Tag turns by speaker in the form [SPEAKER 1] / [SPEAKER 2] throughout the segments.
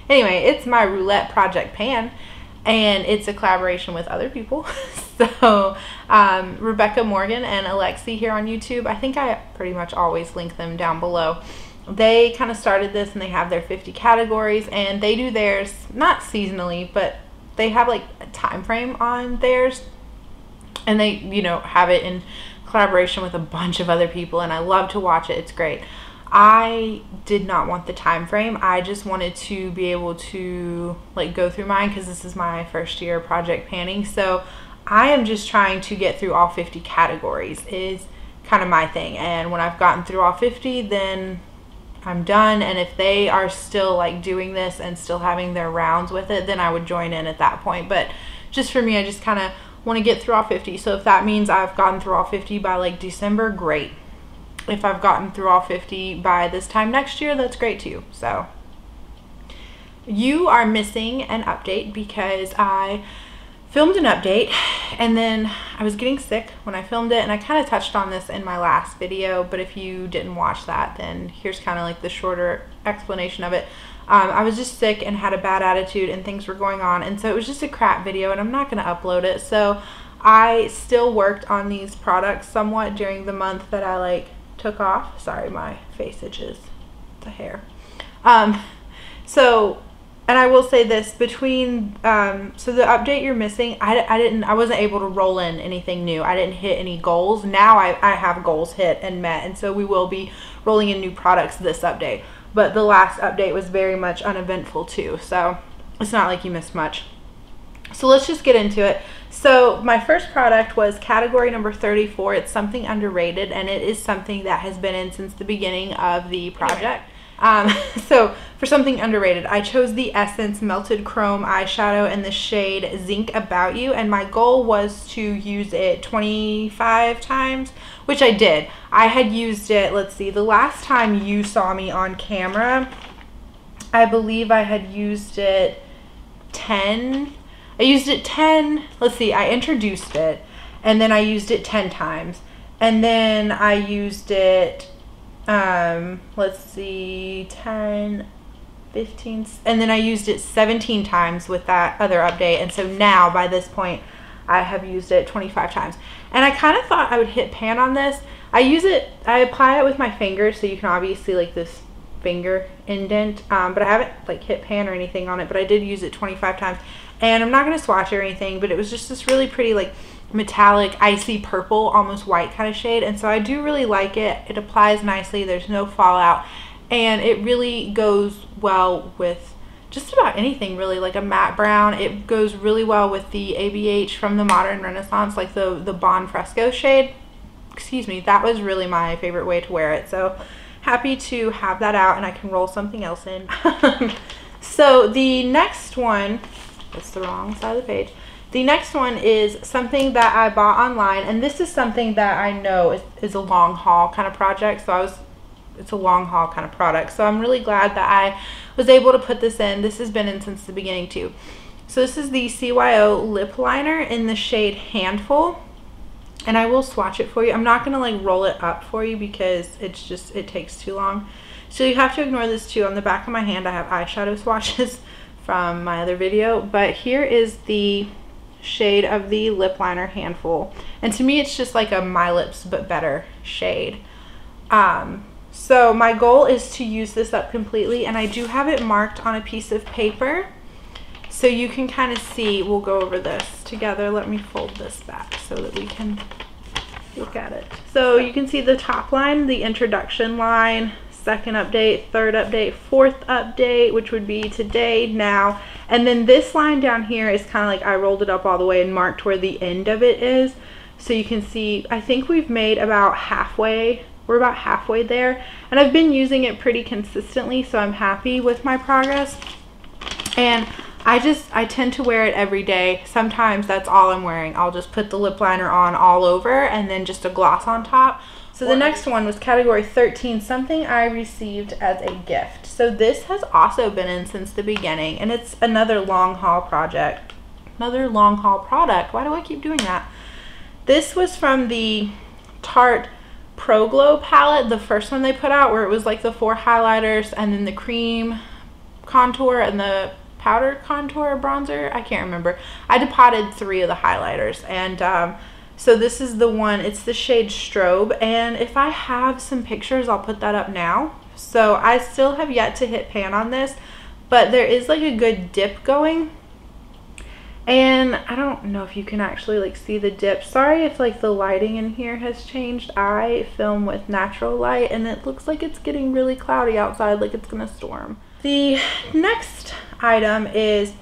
[SPEAKER 1] Anyway, it's my Roulette project pan, and it's a collaboration with other people. So Rebecca Morgan and Alexi here on YouTube, I think I pretty much always link them down below. They kind of started this, and they have their 50 categories, and they do theirs not seasonally, but they have like a time frame on theirs, and they, you know, have it in collaboration with a bunch of other people, and I love to watch it. It's great. I did not want the time frame. I just wanted to be able to like go through mine because this is my first year project panning. So I am just trying to get through all 50 categories is kind of my thing. And when I've gotten through all 50, then I'm done. And if they are still like doing this and still having their rounds with it, then I would join in at that point. But just for me, I just kind of want to get through all 50. So if that means I've gotten through all 50 by like December, great. If I've gotten through all 50 by this time next year, that's great too. So you are missing an update because I filmed an update and then I was getting sick when I filmed it, and I kind of touched on this in my last video, but if you didn't watch that, then here's kind of like the shorter explanation of it. I was just sick and had a bad attitude and things were going on, and so it was just a crap video, and I'm not going to upload it. So I still worked on these products somewhat during the month that I like took off. Sorry, my face itches, the hair. And I will say this, between so the update you're missing, I wasn't able to roll in anything new. I didn't hit any goals. Now I have goals hit and met, and so we will be rolling in new products this update. But the last update was very much uneventful too, so it's not like you missed much. So let's just get into it. So my first product was category number 34. It's something underrated, and it is something that has been in since the beginning of the project. So for something underrated, I chose the Essence Melted Chrome eyeshadow in the shade Zinc About You, and my goal was to use it 25 times, which I did. I had used it, let's see, the last time you saw me on camera, I believe I had used it 10. I used it 10, let's see, I introduced it, and then I used it 10 times, and then I used it, let's see, 10, 15, and then I used it 17 times with that other update, and so now, by this point, I have used it 25 times, and I kind of thought I would hit pan on this. I apply it with my fingers, so you can obviously like this finger indent, but I haven't like hit pan or anything on it, but I did use it 25 times. And I'm not going to swatch or anything, but it was just this really pretty like metallic icy purple, almost white kind of shade, and so I do really like it. It applies nicely, there's no fallout, and it really goes well with just about anything really, like a matte brown. It goes really well with the ABH from the Modern Renaissance, like the Bon Fresco shade. Excuse me, that was really my favorite way to wear it, so happy to have that out, and I can roll something else in. So the next one, it's the wrong side of the page. The next one is something that I bought online, and this is something that I know is a long haul kind of project. So it's a long haul kind of product. So I'm really glad that I was able to put this in. This has been in since the beginning too. So this is the CYO Lip Liner in the shade Handful, and I will swatch it for you. I'm not gonna like roll it up for you because it takes too long. So you have to ignore this too. On the back of my hand I have eyeshadow swatches from my other video, but here is the shade of the lip liner Handful, and to me it's just like a My Lips but better shade. So my goal is to use this up completely, and I do have it marked on a piece of paper so you can kind of see. We'll go over this together. Let me fold this back so that we can look at it. So you can see the top line, the introduction line, second update, third update, fourth update, which would be today, now, and then this line down here is kind of like I rolled it up all the way and marked where the end of it is, so you can see I think we've made about halfway. We're about halfway there, and I've been using it pretty consistently, so I'm happy with my progress. And I tend to wear it every day. Sometimes that's all I'm wearing. I'll just put the lip liner on all over and then just a gloss on top. So the next one was category 13, something I received as a gift. So this has also been in since the beginning, and it's another long haul project. Another long haul product. Why do I keep doing that? This was from the Tarte Pro Glow palette, the first one they put out, where it was like the 4 highlighters and then the cream contour and the powder contour bronzer. I can't remember. I depotted 3 of the highlighters, and so this is the one. It's the shade Strobe, and if I have some pictures, I'll put that up now. So I still have yet to hit pan on this, but there is like a good dip going, and I don't know if you can actually like see the dip. Sorry if like the lighting in here has changed. I film with natural light, and it looks like it's getting really cloudy outside, like it's gonna storm. The next item is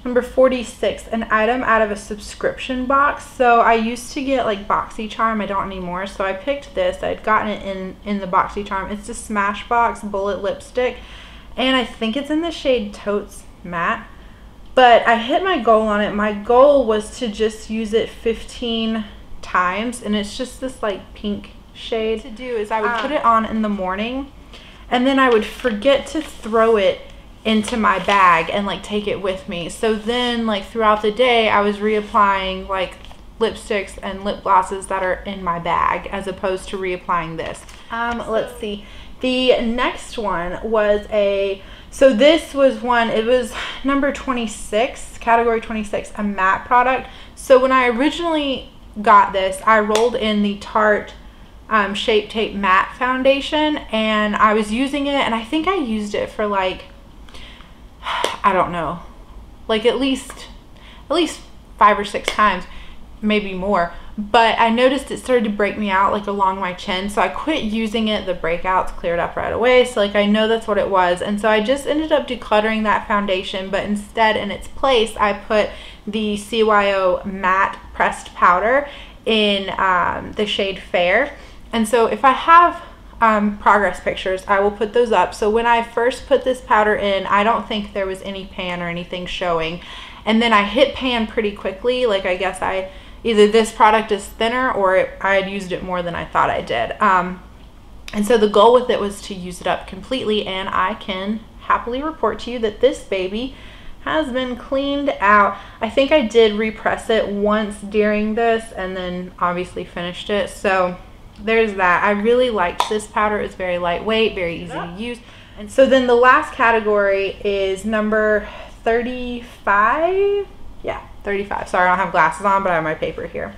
[SPEAKER 1] number 46, an item out of a subscription box. So I used to get like BoxyCharm, I don't anymore. So I picked this. I'd gotten it in the BoxyCharm. It's the Smashbox Bullet Lipstick, and I think it's in the shade Totes Matte. But I hit my goal on it. My goal was to just use it 15 times, and it's just this like pink shade. What to do is I would put it on in the morning, and then I would forget to throw it into my bag and like take it with me. So then like throughout the day I was reapplying like lipsticks and lip glosses that are in my bag as opposed to reapplying this. Let's see. The next one was so this was one, it was number 26, category 26, a matte product. So when I originally got this, I rolled in the Tarte Shape Tape Matte Foundation, and I was using it, and I think I used it for like, I don't know, like at least 5 or 6 times, maybe more. But I noticed it started to break me out like along my chin, so I quit using it. The breakouts cleared up right away, so like I know that's what it was. And so I just ended up decluttering that foundation, but instead in its place I put the CYO Matte Pressed Powder in the shade Fair. And so if I have progress pictures, I will put those up. So when I first put this powder in, I don't think there was any pan or anything showing, and then I hit pan pretty quickly. Like I guess either this product is thinner or I had used it more than I thought I did. And so the goal with it was to use it up completely, and I can happily report to you that this baby has been cleaned out. I think I did repress it once during this and then obviously finished it. So there's that. I really liked this powder. It's very lightweight, very easy to use. And so then the last category is number 35. Yeah, 35. Sorry, I don't have glasses on, but I have my paper here.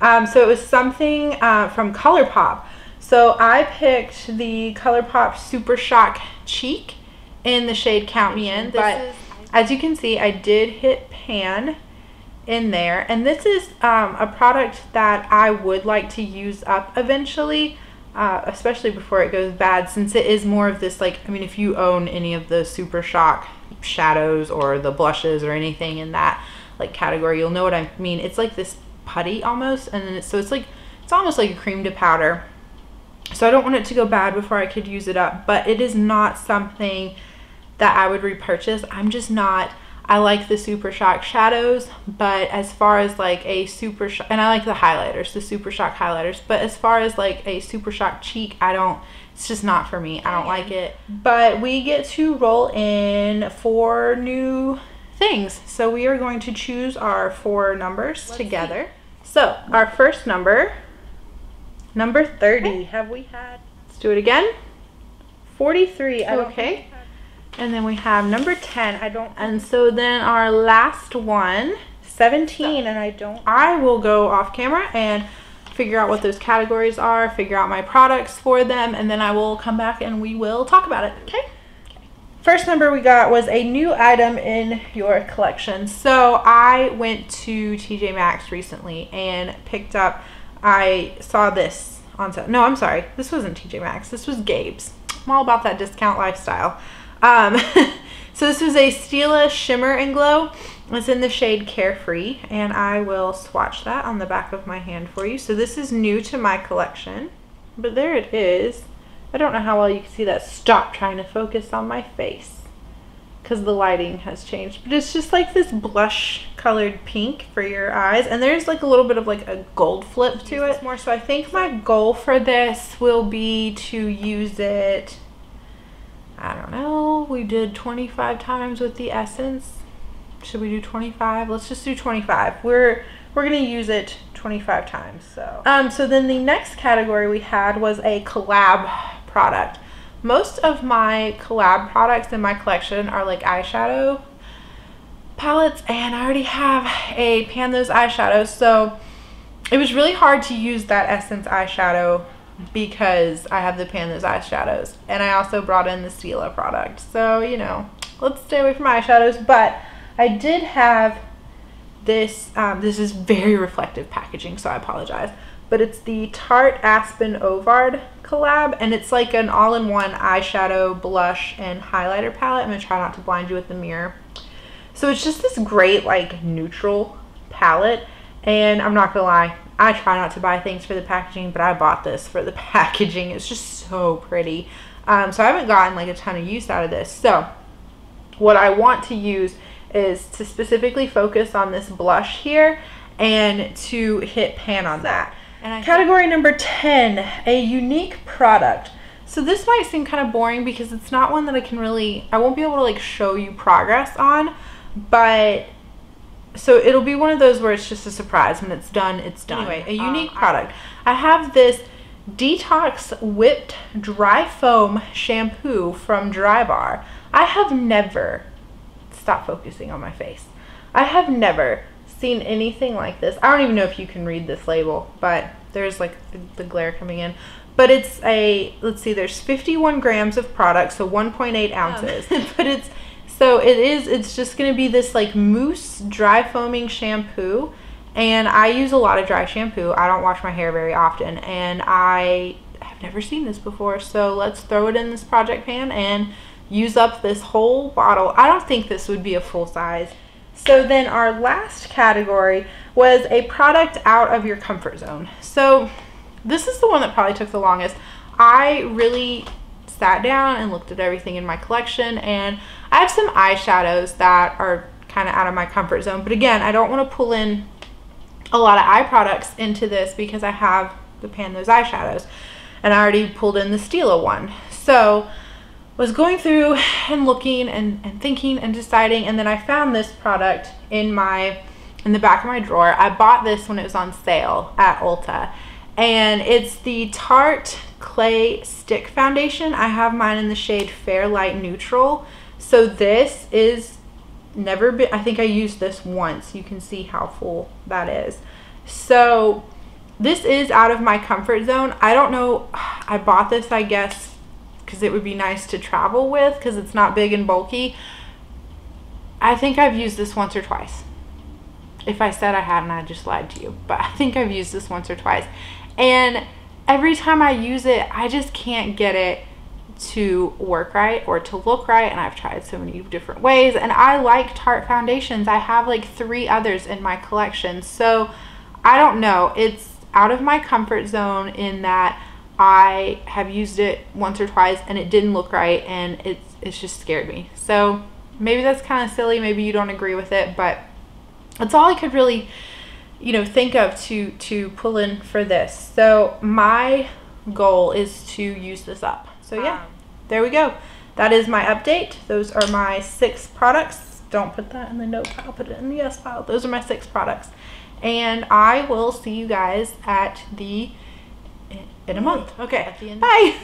[SPEAKER 1] So it was something from Colourpop. So I picked the Colourpop Supershock Cheek in the shade Count Me In. But as you can see, I did hit pan in there, and this is a product that I would like to use up eventually, especially before it goes bad, since it is more of this like, I mean, if you own any of the Supershock shadows or the blushes or anything in that like category, you'll know what I mean. It's like this putty almost, and then it's almost like a cream to powder. So I don't want it to go bad before I could use it up, but it is not something that I would repurchase. I'm just not, I like the Supershock shadows, but as far as like a Supershock, and I like the highlighters, the Supershock highlighters, but as far as like a Supershock cheek, it's just not for me. I don't like it. But we get to roll in 4 new things. So we are going to choose our 4 numbers together. So our first number 30. Have we had? Let's do it again. 43. Okay. And then we have number 10. And so then our last one, 17. And I will go off camera and figure out what those categories are, figure out my products for them, and then I will come back and we will talk about it. Okay. First number we got was a new item in your collection. So I went to TJ Maxx recently and picked up, I saw this on sale. No, I'm sorry. This wasn't TJ Maxx. This was Gabe's. I'm all about that discount lifestyle. So this was a Stila Shimmer and Glow. It's in the shade Carefree, and I will swatch that on the back of my hand for you. So this is new to my collection, but there it is. I don't know how well you can see that. Stop trying to focus on my face because the lighting has changed, but it's just like this blush colored pink for your eyes, and there's like a little bit of like a gold flip to it more. So I think my goal for this will be to use it, I don't know, we did 25 times with the essence. Should we do 25? Let's just do 25. We're gonna use it 25 times. So so then the next category we had was a collab product. most of my collab products in my collection are like eyeshadow palettes, and I already have a Pan Those eyeshadows, so it was really hard to use that Essence eyeshadow because I have the Pan Those eyeshadows, and I also brought in the Stila product, so you know, let's stay away from eyeshadows. But I did have this, this is very reflective packaging, so I apologize, but it's the TartexAspyn Ovard collab, and it's like an all-in-one eyeshadow, blush, and highlighter palette. I'm gonna try not to blind you with the mirror. So it's just this great like neutral palette, and I'm not gonna lie, I try not to buy things for the packaging, but I bought this for the packaging. It's just so pretty. So I haven't gotten like a ton of use out of this. So what I want to use is to specifically focus on this blush here and to hit pan on that. And category number 10, a unique product. So this might seem kind of boring because it's not one that I won't be able to like show you progress on, but so it'll be one of those where it's just a surprise. When it's done, it's done. Anyway, a unique product. I have this Detox Whipped Dry Foam Shampoo from Drybar. I have never, stop focusing on my face. I have never seen anything like this. I don't even know if you can read this label, but there's like the glare coming in. But it's a, let's see, there's 51 grams of product, so 1.8 ounces. But it's just going to be this like mousse dry foaming shampoo, and I use a lot of dry shampoo. I don't wash my hair very often, and I have never seen this before, so let's throw it in this project pan and use up this whole bottle. I don't think this would be a full size. So then our last category was a product out of your comfort zone. So this is the one that probably took the longest. I really sat down and looked at everything in my collection, and I have some eyeshadows that are kind of out of my comfort zone, but again, I don't want to pull in a lot of eye products into this because I have the Pan Those eyeshadows, and I already pulled in the Stila one. So was going through and looking and thinking and deciding, and then I found this product in the back of my drawer. I bought this when it was on sale at Ulta, and it's the Tarte Clay Stick Foundation. I have mine in the shade Fair Light Neutral. So this is never been, I think I used this once. You can see how full that is. So this is out of my comfort zone. I don't know, I bought this, I guess, because it would be nice to travel with because it's not big and bulky. I think I've used this once or twice. If I said I hadn't, I just lied to you. But I think I've used this once or twice. And every time I use it, I just can't get it to work right or to look right. And I've tried so many different ways. And I like Tarte foundations. I have like 3 others in my collection. So I don't know. It's out of my comfort zone in that I have used it once or twice and it didn't look right, and it's just scared me. So maybe that's kind of silly, maybe you don't agree with it, but that's all I could really, you know, think of to pull in for this. So my goal is to use this up. So yeah, there we go. That is my update. Those are my 6 products. Don't put that in the no pile, put it in the yes pile. Those are my 6 products, and I will see you guys at the in a month. Okay. At the end. Bye.